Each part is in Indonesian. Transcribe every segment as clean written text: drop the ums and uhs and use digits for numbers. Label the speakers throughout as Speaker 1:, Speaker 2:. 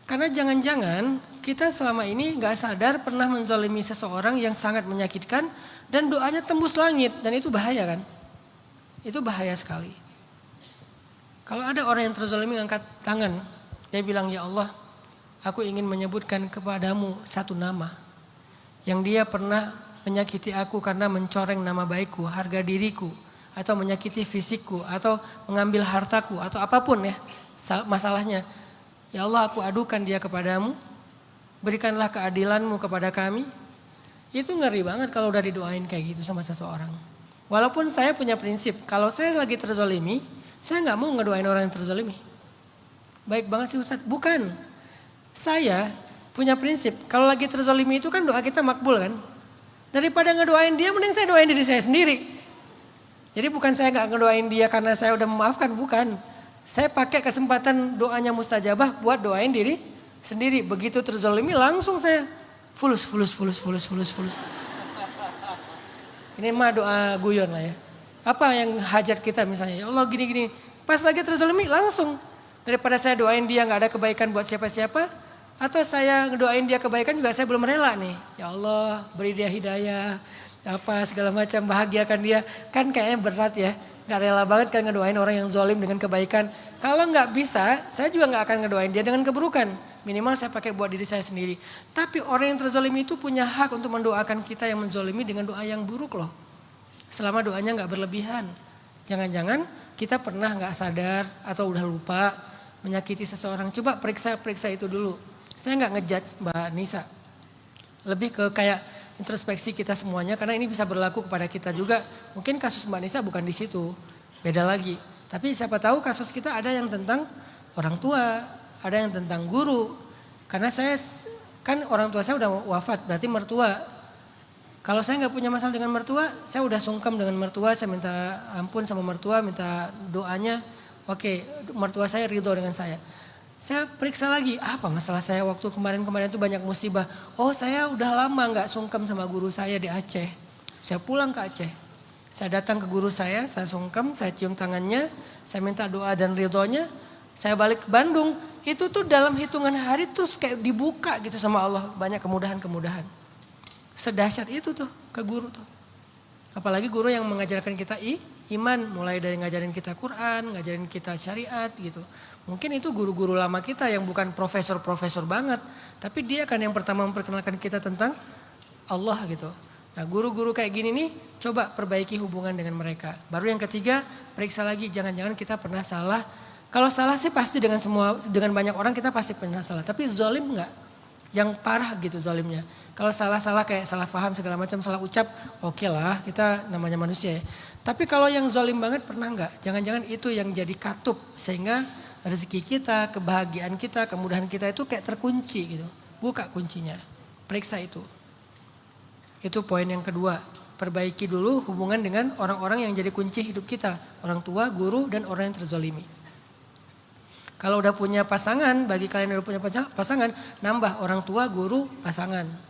Speaker 1: Karena jangan-jangan kita selama ini gak sadar pernah menzalimi seseorang yang sangat menyakitkan dan doanya tembus langit dan itu bahaya kan? Itu bahaya sekali. Kalau ada orang yang terzalimi angkat tangan, dia bilang, ya Allah, aku ingin menyebutkan kepadamu satu nama yang dia pernah menyakiti aku karena mencoreng nama baikku, harga diriku, atau menyakiti fisikku, atau mengambil hartaku, atau apapun ya masalahnya. Ya Allah, aku adukan dia kepadamu, berikanlah keadilanmu kepada kami. Itu ngeri banget kalau udah didoain kayak gitu sama seseorang. Walaupun saya punya prinsip, kalau saya lagi terzalimi, saya gak mau ngedoain orang yang terzalimi. Baik banget sih Ustadz, bukan. Saya punya prinsip, kalau lagi terzalimi itu kan doa kita makbul kan. Daripada ngedoain dia, mending saya doain diri saya sendiri. Jadi bukan saya gak ngedoain dia karena saya udah memaafkan, bukan. Saya pakai kesempatan doanya mustajabah buat doain diri sendiri. Begitu terzalimi langsung saya fulus. Ini mah doa guyon lah ya. Apa yang hajat kita misalnya, ya Allah gini-gini. Pas lagi terzalimi langsung. Daripada saya doain dia gak ada kebaikan buat siapa-siapa. Atau saya ngedoain dia kebaikan juga saya belum rela nih. Ya Allah beri dia hidayah. Apa segala macam, bahagiakan dia. Kan kayaknya berat ya. Gak rela banget kan ngedoain orang yang zalim dengan kebaikan. Kalau gak bisa, saya juga gak akan ngedoain dia dengan keburukan. Minimal saya pakai buat diri saya sendiri. Tapi orang yang terzalimi itu punya hak untuk mendoakan kita yang menzalimi dengan doa yang buruk loh. Selama doanya gak berlebihan. Jangan-jangan kita pernah gak sadar atau udah lupa menyakiti seseorang. Coba periksa itu dulu. Saya gak ngejudge Mbak Nisa. Lebih ke kayak introspeksi kita semuanya, karena ini bisa berlaku kepada kita juga. Mungkin kasus Mbak Nisa bukan di situ, beda lagi. Tapi siapa tahu kasus kita ada yang tentang orang tua, ada yang tentang guru. Karena saya kan orang tua saya udah wafat, berarti mertua. Kalau saya nggak punya masalah dengan mertua, saya udah sungkem dengan mertua, saya minta ampun sama mertua, minta doanya. Oke, mertua saya ridho dengan saya. Saya periksa lagi, apa masalah saya waktu kemarin-kemarin itu banyak musibah. Oh saya udah lama gak sungkem sama guru saya di Aceh. Saya pulang ke Aceh. Saya datang ke guru saya sungkem, saya cium tangannya, saya minta doa dan ridhonya. Saya balik ke Bandung, itu tuh dalam hitungan hari terus kayak dibuka gitu sama Allah. Banyak kemudahan-kemudahan. Sedahsyat itu tuh ke guru tuh. Apalagi guru yang mengajarkan kita iman, mulai dari ngajarin kita Quran, ngajarin kita syariat gitu. Mungkin itu guru-guru lama kita yang bukan profesor-profesor banget. Tapi dia kan yang pertama memperkenalkan kita tentang Allah gitu. Nah guru-guru kayak gini nih coba perbaiki hubungan dengan mereka. Baru yang ketiga periksa lagi jangan-jangan kita pernah salah. Kalau salah sih pasti dengan banyak orang kita pasti pernah salah. Tapi zalim enggak? Yang parah gitu zalimnya. Kalau salah-salah kayak salah paham segala macam, salah ucap oke lah kita namanya manusia ya. Tapi kalau yang zalim banget pernah enggak? Jangan-jangan itu yang jadi katup sehingga rezeki kita, kebahagiaan kita, kemudahan kita itu kayak terkunci gitu. Buka kuncinya, periksa itu. Itu poin yang kedua. Perbaiki dulu hubungan dengan orang-orang yang jadi kunci hidup kita. Orang tua, guru, dan orang yang terzalimi. Kalau udah punya pasangan, bagi kalian yang udah punya pasangan, nambah orang tua, guru, pasangan.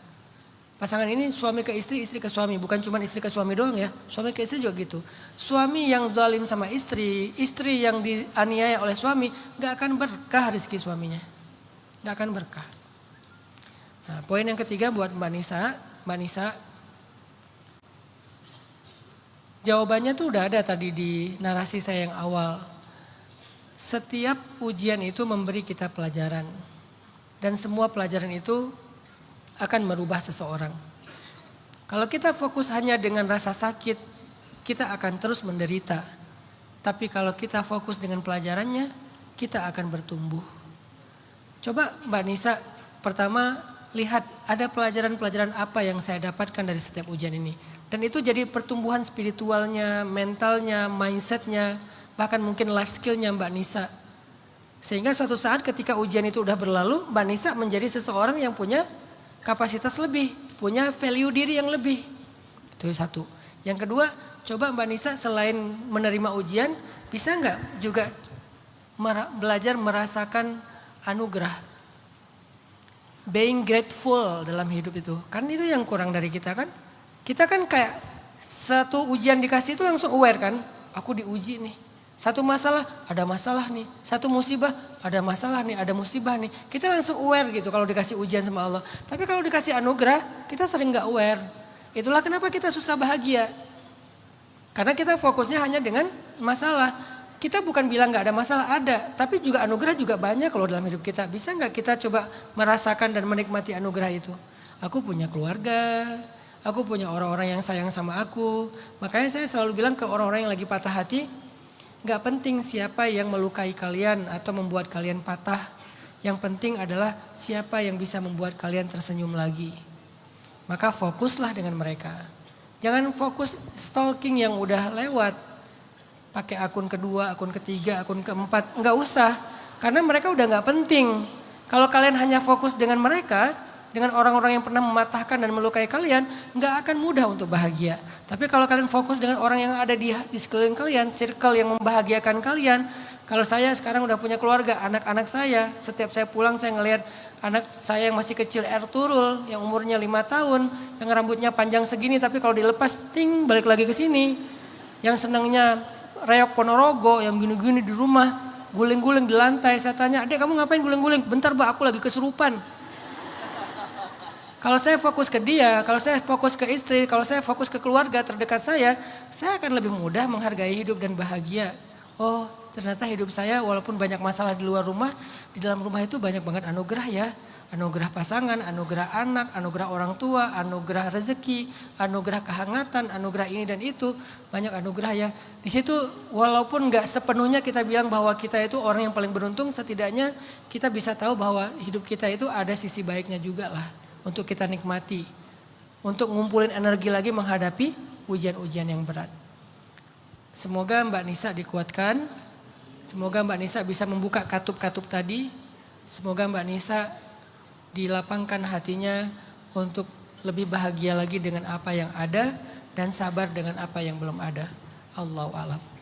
Speaker 1: Pasangan ini suami ke istri, istri ke suami. Bukan cuma istri ke suami doang ya. Suami ke istri juga gitu. Suami yang zalim sama istri, istri yang dianiaya oleh suami, gak akan berkah rezeki suaminya. Gak akan berkah. Nah, poin yang ketiga buat Mbak Nisa. Jawabannya tuh udah ada tadi di narasi saya yang awal. Setiap ujian itu memberi kita pelajaran. Dan semua pelajaran itu akan merubah seseorang. Kalau kita fokus hanya dengan rasa sakit, kita akan terus menderita. Tapi kalau kita fokus dengan pelajarannya, kita akan bertumbuh. Coba Mbak Nisa, pertama lihat ada pelajaran-pelajaran apa yang saya dapatkan dari setiap ujian ini. Dan itu jadi pertumbuhan spiritualnya, mentalnya, mindsetnya, bahkan mungkin life skillnya Mbak Nisa. Sehingga suatu saat ketika ujian itu udah berlalu, Mbak Nisa menjadi seseorang yang punya kapasitas lebih, punya value diri yang lebih. Itu satu. Yang kedua, coba Mbak Nisa selain menerima ujian, bisa nggak juga belajar merasakan anugerah. Being grateful dalam hidup itu. Kan itu yang kurang dari kita kan. Kita kan kayak satu ujian dikasih itu langsung aware kan. Aku diuji nih. Satu masalah, ada masalah nih. Satu musibah, ada masalah nih, ada musibah nih. Kita langsung aware gitu kalau dikasih ujian sama Allah. Tapi kalau dikasih anugerah, kita sering gak aware. Itulah kenapa kita susah bahagia. Karena kita fokusnya hanya dengan masalah. Kita bukan bilang gak ada masalah, ada. Tapi juga anugerah juga banyak kalau dalam hidup kita. Bisa gak kita coba merasakan dan menikmati anugerah itu? Aku punya keluarga, aku punya orang-orang yang sayang sama aku. Makanya saya selalu bilang ke orang-orang yang lagi patah hati, gak penting siapa yang melukai kalian atau membuat kalian patah. Yang penting adalah siapa yang bisa membuat kalian tersenyum lagi. Maka fokuslah dengan mereka. Jangan fokus stalking yang udah lewat. Pakai akun kedua, akun ketiga, akun keempat. Gak usah. Karena mereka udah gak penting. Kalau kalian hanya fokus dengan mereka, dengan orang-orang yang pernah mematahkan dan melukai kalian, gak akan mudah untuk bahagia. Tapi kalau kalian fokus dengan orang yang ada di sekeliling kalian, circle yang membahagiakan kalian. Kalau saya sekarang udah punya keluarga, anak-anak saya, setiap saya pulang saya ngelihat anak saya yang masih kecil Ertuğrul, yang umurnya 5 tahun, yang rambutnya panjang segini, tapi kalau dilepas, ting, balik lagi ke sini. Yang senangnya reok Ponorogo, yang gini-gini di rumah, guling-guling di lantai. Saya tanya, adek kamu ngapain guling-guling? Bentar Mbak, aku lagi kesurupan. Kalau saya fokus ke dia, kalau saya fokus ke istri, kalau saya fokus ke keluarga terdekat saya akan lebih mudah menghargai hidup dan bahagia. Oh, ternyata hidup saya walaupun banyak masalah di luar rumah, di dalam rumah itu banyak banget anugerah ya. Anugerah pasangan, anugerah anak, anugerah orang tua, anugerah rezeki, anugerah kehangatan, anugerah ini dan itu. Banyak anugerah ya. Di situ walaupun gak sepenuhnya kita bilang bahwa kita itu orang yang paling beruntung, setidaknya kita bisa tahu bahwa hidup kita itu ada sisi baiknya juga lah. Untuk kita nikmati, untuk ngumpulin energi lagi menghadapi ujian-ujian yang berat. Semoga Mbak Nisa dikuatkan, semoga Mbak Nisa bisa membuka katup-katup tadi, semoga Mbak Nisa dilapangkan hatinya untuk lebih bahagia lagi dengan apa yang ada dan sabar dengan apa yang belum ada. Allahu a'lam.